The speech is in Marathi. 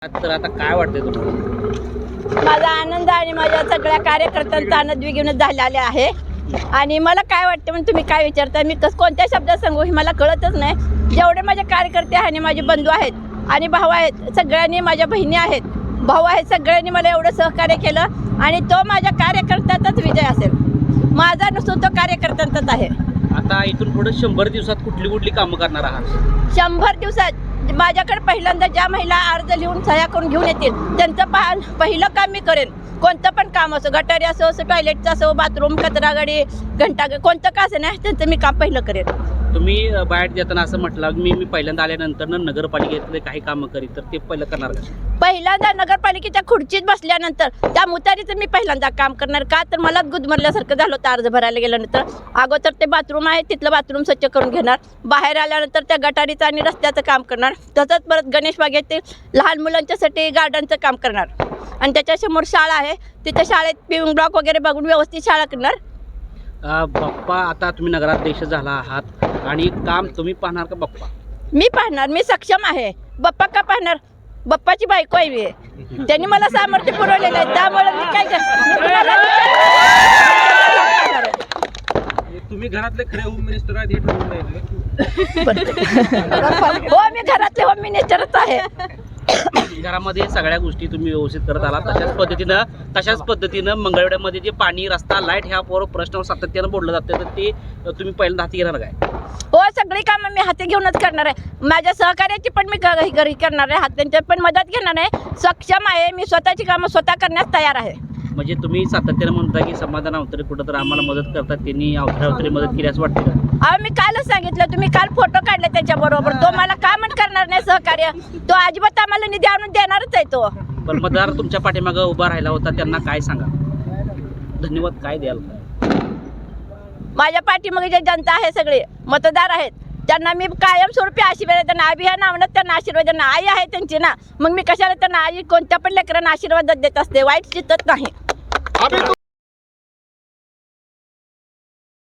तर आता काय वाटतंय तुम्हाला? माझा आनंद आणि माझ्या सगळ्या कार्यकर्त्यांचा आनंद द्विगुणित झालेला आहे. आणि मला काय वाटतं म्हणजे तुम्ही काय विचारता, मी कोणत्या शब्दात सांगू हे मला कळतच नाही. जेवढे माझे कार्यकर्ते आहेत आणि माझे बंधू आहेत आणि भाऊ आहेत, सगळ्यांनी माझ्या बहिणी आहेत, भाऊ आहेत, सगळ्यांनी मला एवढं सहकार्य केलं आणि तो माझ्या कार्यकर्त्याचाच विजय असेल. माझा नसून तो कार्यकर्त्यांचाच आहे. आता इथून पुढे 100 दिवसात कुठली कामं करणार आहात? 100 दिवसात माझ्याकडे पहिल्यांदा ज्या महिला अर्ज लिहून सह्या करून घेऊन येतील त्यांचं पहिलं काम मी करेन. कोणतं पण काम असो, गटारी असो, टॉयलेटचं असो, बाथरूम, कचरा गाडी, घंटा, कोणतं का असं नाही त्यांचं मी काम पहिलं करेन. तुम्ही बाहेर देताना असं म्हटलं मी पहिल्यांदा आल्यानंतर नगरपालिकेतले काही कामं करीत, तर ते पहिलं करणार का? पहिल्यांदा नगरपालिकेच्या खुर्चीत बसल्यानंतर त्या मुतारीचं मी पहिल्यांदा काम करणार. का तर मला गुदमरल्यासारखं झालं होतं अर्ज भरायला गेल्यानंतर. अगोदर ते बाथरूम आहे तिथलं बाथरूम स्वच्छ करून घेणार, बाहेर आल्यानंतर त्या गटारीचं आणि रस्त्याचं काम करणार, तसंच परत गणेश बागेत लहान मुलांच्यासाठी गार्डनचं काम करणार. आणि त्याच्यासमोर शाळा आहे, तिथे शाळेत पिऊन ब्लॉक वगैरे बघून व्यवस्थित शाळा करणार. बाप्पा, आता तुम्ही नगराध्यक्ष झाला आहात आणि काम तुम्ही पाहणार का बाप्पा? मी पाहणार, मी सक्षम आहे. बाप्पा का पाहणार? बाप्पाची बायको आहे मी. त्यांनी मला सामर्थ्य पुरवलेलं आहे, त्यामुळे मी काय तुम्ही घरातले खरे होम मिनिस्टर आहेत हे ठरवून नाही? हो, मी घरातले होम मिनिस्टरच आहे. घरामध्ये सगळ्या गोष्टी तुम्ही व्यवस्थित करत आला. तशाच पद्धतीनं मंगळवेढ्यामध्ये जे पाणी, रस्ता, लाईट ह्या प्रश्नावर सातत्यानं बोललं जातं, तर ते तुम्ही पहिल्यांदा हाती घेणार काय? हो, सगळी कामं मी हाती घेऊनच करणार आहे. माझ्या सहकार्याची पण मी घरी करणार आहे, हातांची पण मदत घेणार आहे. सक्षम आहे मी, स्वतःची कामं स्वतः करण्यास तयार आहे. म्हणजे तुम्ही सातत्यानं म्हणता की समाधान अवतरे कुठं तर आम्हाला मदत करतात, त्यांनी अवतरे मदत केली असं वाटतं का? अहो, मी कालच सांगितलं, तुम्ही काल फोटो काढले त्याच्याबरोबर. तो मला का म्हणून करणार नाही सहकार्य? तो अजिबात आम्हाला निधी आणून देणारच आहे तो. पण मतदार तुमच्या पाठीमागं उभा राहिला होता, त्यांना काय सांगा? धन्यवाद काय द्याल? माझ्या पाठीमागे जे जनता आहे, सगळे मतदार आहेत, त्यांना मी कायमस्वरूपी आशीर्वाद, त्यांना अभिया नावनं त्यांना आशीर्वाद, त्यांना आई आहे त्यांची ना, मग मी कशाला त्यांना आई कोणत्या पण लेकरांना आशीर्वाद देत असते, वाईट चित्तत नाही.